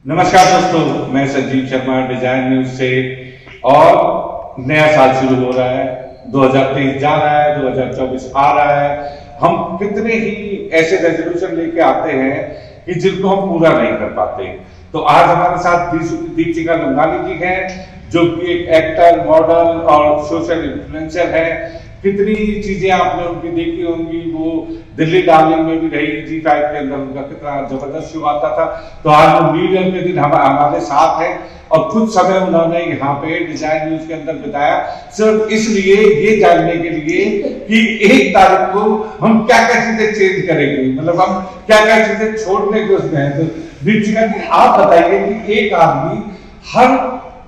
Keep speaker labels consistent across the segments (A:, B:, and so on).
A: नमस्कार दोस्तों, मैं संजीव शर्मा डिजाइन न्यूज से। और नया साल शुरू हो रहा है, 2023 जा रहा है, 2024 आ रहा है। हम कितने ही ऐसे रेजोल्यूशन लेके आते हैं कि जिनको हम पूरा नहीं कर पाते। तो आज हमारे साथ दीपशिखा नंदानी जी हैं, जो कि एक एक्टर, मॉडल और सोशल इन्फ्लुएंसर है। कितनी चीजें आपने उनकी देखी होंगी। वो दिल्ली डार्लिंग में भी रही, G5 के अंदर उनका कितना जबरदस्त शो आता था। तो आज वो न्यू ईयर के दिन हमारे साथ है और कुछ समय उन्होंने यहाँ पे डिजाइन न्यूज के अंदर बिताया, सिर्फ इसलिए ये जानने के लिए कि 1 तारीख को हम क्या क्या चीजें चेंज करेंगे, मतलब हम क्या क्या चीजें छोड़ने के उसमें है। तो दीपशिखा जी, आप बताइए कि एक आदमी हर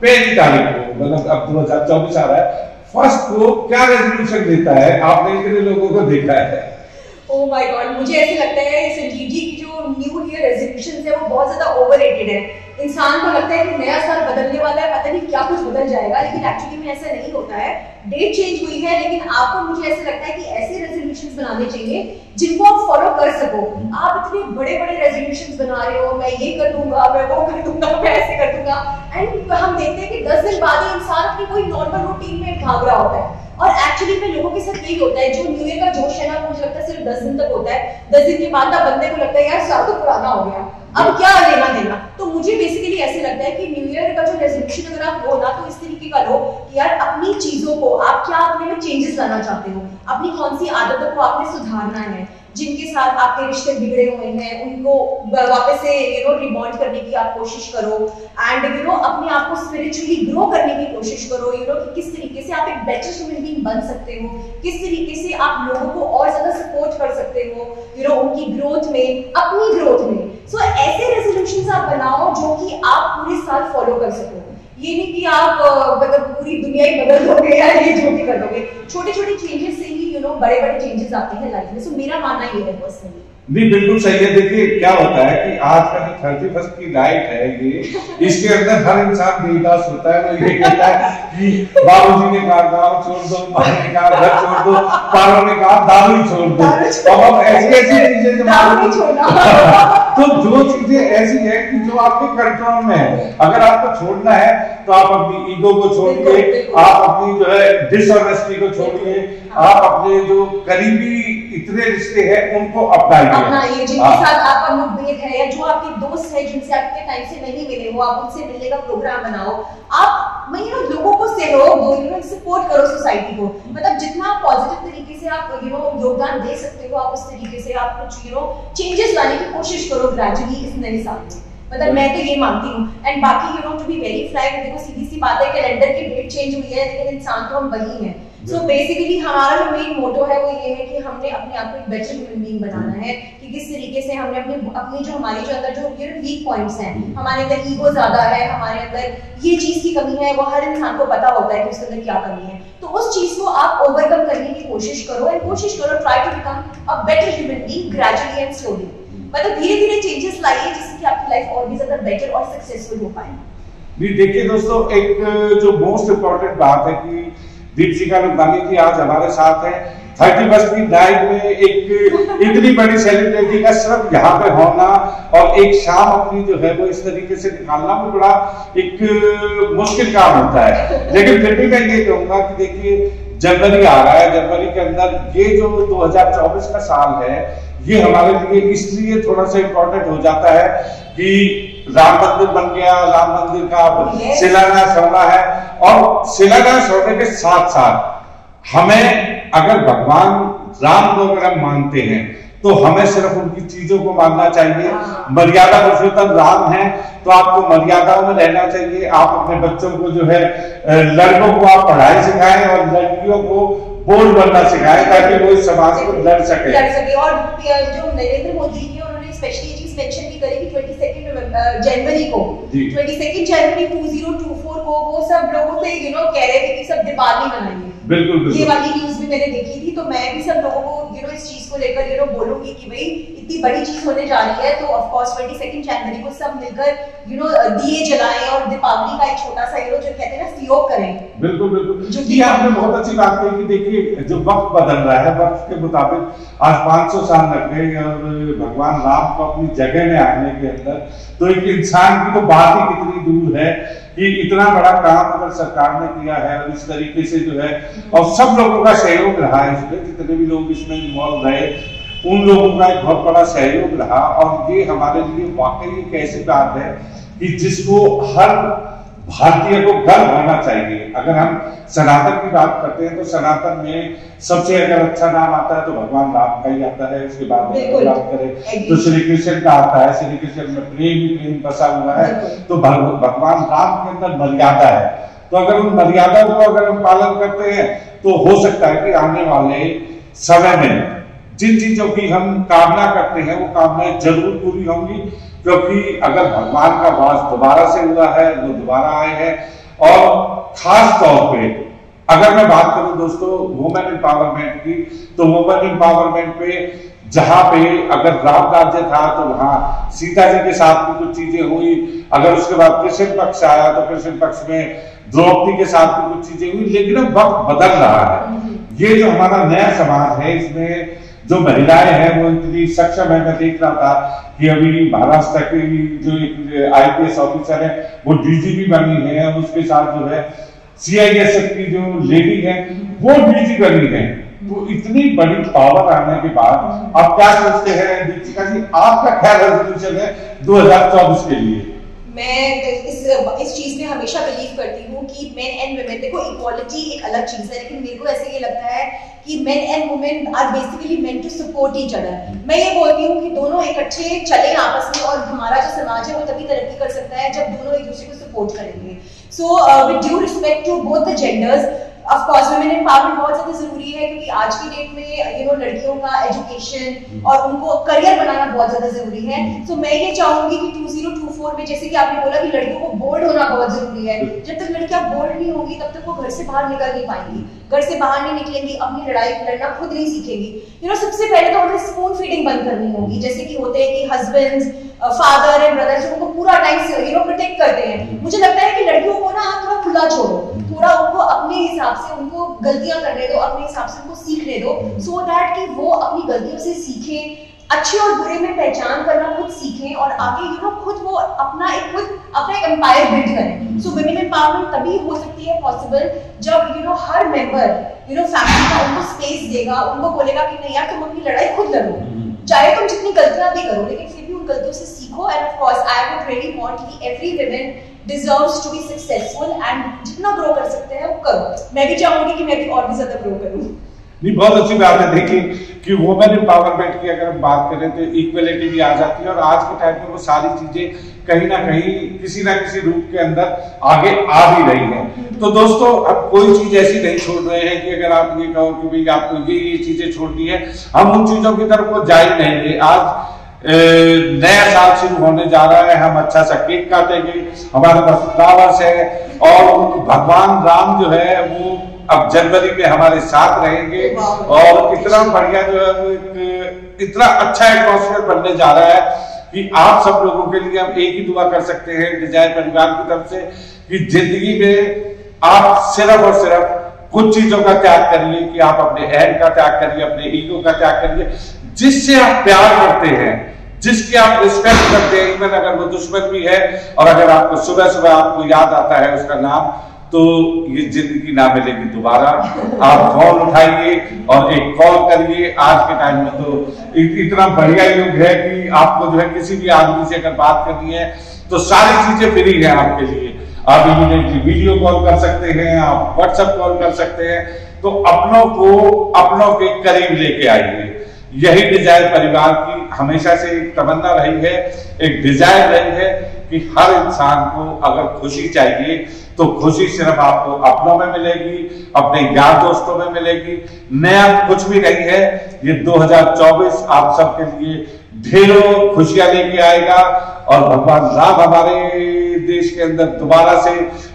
A: पहली तारीख को, मतलब अब 2024 आ रहा है, फर्स्ट को क्या रेजोल्यूशन देता है? आपने इतने लोगों को देखा है।
B: ओह माय गॉड, मुझे ऐसे लगता है संजीव जी की जो न्यू ईयर रेजोल्यूशंस है वो बहुत ज्यादा ओवररेटेड है। इंसान को लगता है कि नया साल बदलने वाला है, पता नहीं क्या कुछ बदल जाएगा, लेकिन एक्चुअली में ऐसा नहीं होता है। डेट चेंज हुई है, लेकिन आपको, मुझे ऐसा लगता है कि ऐसे रेजोल्यूशंस बनाने चाहिए जिनको आप फॉलो कर सको। आप इतने बड़े बड़े रेजोल्यूशंस बना रहे हो, मैं ये कर दूंगा, मैं वो कर दूंगा, मैं ऐसे कर दूंगा, एंड हम देखते हैं कि 10 दिन बाद ही इंसान अपनी कोई नॉर्मल रूटीन में भाग रहा होता है। और एक्चुअली में लोगों के साथ यही होता है, जो न्यू ईयर का जोश है ना, मुझे लगता है सिर्फ 10 दिन तक होता है। 10 दिन के बाद ना बंदे को लगता है यार साल तो पुराना हो गया, अब क्या लेना देना। तो मुझे बेसिकली ऐसे लगता है कि न्यू ईयर का जो रेजोल्यूशन अगर आप लो ना, तो इस तरीके का लो कि यार अपनी चीजों को आप क्या अपने में चेंजेस लाना चाहते हो, अपनी कौन सी आदतों को आपने सुधारना है, जिनके साथ आपके रिश्ते बिगड़े हुए हैं उनको वापस से रिबॉन्ड करने की आप कोशिश करो, एंड अपने आप को स्पिरिचुअली ग्रो करने की कोशिश करो। कि किस तरीके से आप एक बेटर ह्यूमन बीइंग बन सकते हो, किस तरीके से आप लोगों को और ज्यादा सपोर्ट कर सकते हो उनकी ग्रोथ में, अपनी ग्रोथ में। सो ऐसे रेजोल्यूशंस आप बनाओ जो कि आप पूरे साल फॉलो कर सको। ये नहीं कि आप मतलब पूरी दुनिया ही बदल दोगे या ये जो भी कर दोगे। छोटे छोटे चेंजेस से ही बड़े बड़े चेंजेस आते हैं लाइफ में। सो मेरा मानना ये है पर्सनली।
A: नहीं, बिल्कुल सही है। देखिए क्या होता है कि आज का जो 31 की नाइट है, ये इसके अंदर हर इंसान बेदास होता है। वो ये कहता है कि बाबूजी ने कहा गाँव छोड़ दो, माँ ने कहा घर छोड़ दो, पारों ने कहा दारू छोड़ दो। अब हम ऐसी चीजें तो जो चीजें ऐसी है कि जो आपके कंट्रोल में है, अगर आपको छोड़ना है तो आप अपनी ईगो को छोड़िए, आप अपनी जो है डिसऑनेस्टी को छोड़िए, आप अपने जो करीबी इतने रिश्ते हैं उनको अपनाइए।
B: जिनके साथ आपका मतभेद है या जो आपके दोस्त है जिनसे आपके टाइम से नहीं मिले हो, आप उनसे मिलने का प्रोग्राम बनाओ। आप लोगों को सहयोग दो, सपोर्ट करो सोसाइटी को। मतलब जितना पॉजिटिव तरीके से आप योगदान दे सकते हो, आप उस तरीके से आप कुछ चेंजेस लाने की कोशिश करो ग्रेजुअली इस नए साल में। मतलब मैं तो ये मानती हूँ। एंड बाकी टू बी वेरी फ्रैंक, देखो सीधी सी बात है, कैलेंडर की डेट चेंज हुई है लेकिन इंसान तो हम वही हैं। सो बेसिकली हमारा जो मेन मोटो है वो ये है कि हमने अपने आप को एक बेटर ह्यूमन बीइंग बनाना है, कि किस तरीके से हमने अपनी जो हमारी जो अंदर जो वीक पॉइंट्स हैं, हमारे अंदर ईगो ज्यादा है, हमारे अंदर ये चीज की कमी है, वो हर इंसान को पता होता है कि उसके अंदर क्या कमी है। तो उस चीज को आप ओवरकम करने की कोशिश करो, एंड कोशिश करो try to become a better human being gradually and slowly. मतलब धीरे धीरे चेंजेस लाइए जिससे कि आपकी लाइफ और भी ज्यादा बेटर और सक्सेसफुल हो पाए।
A: नहीं, देखिए दोस्तों, एक जो मोस्ट इम्पोर्टेंट बात है कि दीपशिखा नंदानी जी आज हमारे साथ हैं। 31 की नाइट में एक इतनी बड़ी सेलिब्रिटी का सिर्फ यहाँ पे होना और एक शाम अपनी जो है वो इस तरीके से निकालना भी बड़ा एक मुश्किल काम होता है। लेकिन फिर भी मैं ये कहूंगा कि देखिए जनवरी आ रहा है, जनवरी के अंदर ये जो 2024 का साल है ये हमारे लिए इसलिए थोड़ा सा इम्पोर्टेंट हो जाता है कि राम मंदिर बन गया, राम मंदिर का शिलान्यास होना है। और शिलान्यास होने के साथ साथ हमें, अगर भगवान राम को अगर हम मानते हैं तो हमें सिर्फ उनकी चीजों को मानना चाहिए। मर्यादा पुरुषोत्तम राम है तो आपको मर्यादाओं में रहना चाहिए। आप अपने बच्चों को जो है, लड़कों को आप पढ़ाई सिखाएं और लड़कियों को बोल्ड बनना सिखाएं ताकि वो इस समाज को लड़ सके।
B: और जो नरेंद्र मोदी जी उन्होंने स्पेशली ये चीज मेंशन भी करी कि 22 जनवरी को 22 जनवरी 2024 को वो सब लोगों से कह रहे थे कि सब दिवाली मनाइए।
A: बिल्कुल
B: ये वाली न्यूज भी मैंने देखी थी, तो मैं भी सब लोगों को इस चीज को लेकर बोलूंगी कि भाई इतनी बड़ी चीज होने जा रही है, तो ऑफ कोर्स 22 जनवरी को सब मिलकर दिए जलाएं और दीपावली का एक छोटा सा जो कहते हैं ना सहयोग करें।
A: बिल्कुल बिल्कुल, ये आपने बहुत अच्छी बात कही कि देखिए जो वक्त बदल रहा है, वक्त के मुताबिक आज 500 साल लग गए और भगवान राम को अपनी जगह में आने के अंदर, तो एक इंसान की तो बात ही कितनी दूर है कि इतना बड़ा काम अगर सरकार ने किया है और इस तरीके से जो है, और सब लोगों का सहयोग रहा है इसमें, जितने भी लोग इसमें इन्वॉल्व रहे उन लोगों का एक बहुत बड़ा सहयोग रहा, और ये हमारे लिए वाकई एक ऐसी बात है कि जिसको हर भारतीय को गर्व होना चाहिए। अगर हम सनातन की बात करते हैं तो सनातन में सबसे अगर अच्छा नाम आता है तो भगवान राम का ही आता है, उसके बाद बात करें तो श्री कृष्ण का आता है, श्री कृष्ण में प्रेम ही प्रेम बसा हुआ है, तो भगवान राम के अंदर मर्यादा है, तो अगर उन मर्यादा को अगर हम पालन करते हैं तो हो सकता है कि आने वाले समय में जिन चीजों की हम कामना करते हैं वो कामनाएं जरूर पूरी होंगी, क्योंकि अगर भगवान का वास दोबारा से हुआ है, वो दोबारा आए हैं। और खास तौर पे अगर मैं बात करूं दोस्तों वुमेन एम्पावरमेंट की, तो वुमेन एम्पावरमेंट पे जहां पे अगर राम राज्य था तो वहां सीता जी के साथ भी कुछ चीजें हुई, अगर उसके बाद कृष्ण पक्ष आया तो कृष्ण पक्ष में द्रौपदी के साथ भी कुछ चीजें हुई, लेकिन अब वक्त बदल रहा है। ये जो हमारा नया समाज है इसमें जो महिलाएं हैं वो इतनी सक्षम है। मैं देख रहा था कि अभी महाराष्ट्र की जो एक IPS ऑफिसर है वो DGP बनी है, और उसके साथ जो है CISF की जो लेडी है वो DG बनी है। तो इतनी बड़ी पावर आने के बाद आप क्या सोचते हैं दीपिका जी, आपका क्या रेजोल्यूशन है 2024 के लिए?
B: मैं इस चीज में हमेशा बिलीव करती हूँ कि मेन एंड वुमेन, देखो इक्वालिटी एक अलग चीज है, लेकिन मेरे को ऐसे ये लगता है कि men and women are basically meant to support each other. मैं ये बोलती हूँ कि दोनों इकट्ठे चलें आपस में, और हमारा जो समाज है वो तभी तरक्की कर सकता है जब दोनों एक दूसरे को सपोर्ट करेंगे। So with due respect to both the genders, of course women empowerment बहुत ज्यादा जरूरी है, क्योंकि आज की डेट में लड़कियों का एजुकेशन और उनको करियर बनाना बहुत ज्यादा जरूरी है। तो मैं ये चाहूंगी कि 2024 में, जैसे कि आपने बोला कि लड़कियों को बोल्ड होना बहुत जरूरी है, जब तक लड़कियां बोल्ड नहीं होंगी तब तक वो घर से बाहर निकल नहीं पाएंगी, घर से बाहर नहीं निकलेंगी, अपनी लड़ाई लड़ना खुद नहीं सीखेंगी। सबसे पहले तो उन्हें स्पून फीडिंग बंद करनी होगी, जैसे कि होते हैं कि हस्बैंड्स, फादर एंड ब्रदर्स उनको पूरा टाइम प्रोटेक्ट करते हैं। मुझे लगता है कि लड़कियों को ना थोड़ा खुला छोड़ो, थोड़ा उनको अपने हिसाब से उनको गलतियां करने दो, अपने हिसाब से उनको सीखने दो, सो दैट कि वो अपनी गलतियों से सीखें, अच्छे और बुरे में पहचान करना खुद सीखें, और आगे खुद वो अपना एक एम्पायर बिल्ड करें। सो वुमेन एम्पावरमेंट तभी हो सकती है पॉसिबल जब हर मेंबर फैमिली का उनको स्पेस देगा, उनको बोलेगा कि नहीं यार तुम अपनी लड़ाई खुद लड़ो, चाहे तुम जितनी गलतियां भी करो लेकिन फिर भी उन गलतियों से सीखो। And of course I would really want कि every woman deserves to be successful, and जितना ग्रो कर सकते हैं वो करो। मैं भी चाहूंगी कि मैं भी और भी ज्यादा ग्रो करूं।
A: नहीं, बहुत अच्छी बात है। देखिए कि वुमेन एम्पावरमेंट की अगर हम बात करें तो इक्वलिटी भी आ जाती है, और आज के टाइम में वो सारी चीजें कहीं ना कहीं किसी ना किसी रूप के अंदर आगे आ भी रही हैं। तो दोस्तों अब कोई चीज ऐसी नहीं छोड़ रहे हैं कि अगर आप ये कहो कि भाई आपको ये चीजें छोड़नी है, हम उन चीजों की तरफ को जा ही नहीं रहे। आज नया साल शुरू होने जा रहा है, हम अच्छा सा केक काटेंगे, हमारे पास फ्लावर्स है, और भगवान राम जो है वो अब जनवरी में हमारे साथ रहेंगे, और इतना बढ़िया जो है वो इतना अच्छा एटमॉस्फेयर बनने जा रहा है कि आप सब लोगों के लिए हम एक ही दुआ कर सकते हैं डिजायर परिवार की तरफ से कि जिंदगी में आप सिर्फ और सिर्फ कुछ चीजों का त्याग करिए, कि आप अपने अहम का त्याग करिए, अपने ईगो का त्याग करिए, जिससे आप प्यार करते हैं, जिसकी आप रिस्पेक्ट करते हैं, इवन अगर वो दुश्मन भी है, और अगर आपको सुबह सुबह आपको याद आता है उसका नाम, तो ये जिंदगी ना मिलेगी दोबारा। आप कॉल उठाइए और एक कॉल करिए। आज के टाइम में तो इतना बढ़िया युग है कि आपको जो है किसी भी आदमी से अगर बात करनी है तो सारी चीजें फ्री है आपके लिए। आप इमीडिएटली वीडियो कॉल कर सकते हैं, आप व्हाट्सएप कॉल कर सकते हैं, तो अपनों को अपनों के करीब लेके आइए। यही डिजायर परिवार की हमेशा से एक तमन्ना रही है, एक डिजायर रही है कि हर इंसान को अगर खुशी चाहिए तो खुशी सिर्फ आपको अपनों में मिलेगी, अपने यार दोस्तों में मिलेगी। नया कुछ भी नहीं है। ये 2024 आप सबके लिए ढेरों खुशियां लेके आएगा और भगवान राम हमारे देश के अंदर दोबारा से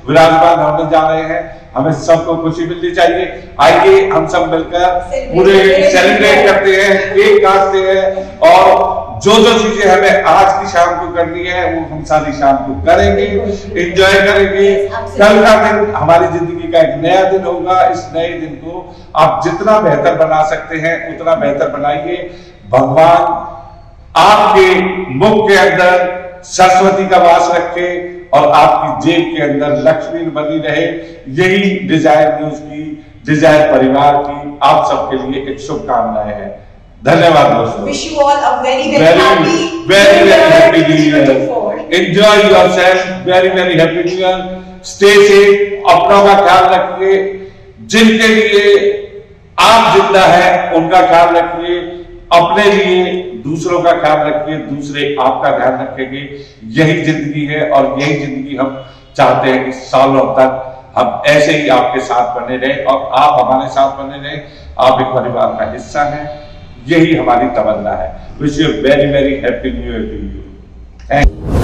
A: विराजमान होने जा रहे हैं। हमें सबको खुशी मिलनी चाहिए। आइए हम सब मिलकर पूरे सेलिब्रेट करते हैं, केक काटते हैं और जो चीजें हमें आज की शाम को करनी है वो हम सारी शाम को करेंगे, एंजॉय करेंगे। कल का दिन हमारी जिंदगी का एक नया दिन होगा। इस नए दिन को आप जितना बेहतर बना सकते हैं उतना बेहतर बनाइए। भगवान आपके मुख के अंदर सरस्वती का वास रखे और आपकी जेब के अंदर लक्ष्मी बनी रहे। यही डिजायर न्यूज की, डिजायर परिवार की आप सबके लिए एक शुभकामनाएं हैं। धन्यवाद दोस्तों।
B: Wish you all a very
A: happy New Year. Enjoy yourself. Very happy New Year. Stay safe. अपनों का ख्याल रखिए। जिनके लिए आप जिंदा है उनका ख्याल रखिए। अपने लिए दूसरों का ख्याल रखिए, दूसरे आपका ध्यान रखेंगे। यही जिंदगी है और यही जिंदगी हम चाहते हैं कि सालों तक हम ऐसे ही आपके साथ बने रहे और आप हमारे साथ बने रहे। आप एक परिवार का हिस्सा हैं, यही हमारी तमन्ना है। Wish you very happy new year to you. Thank you.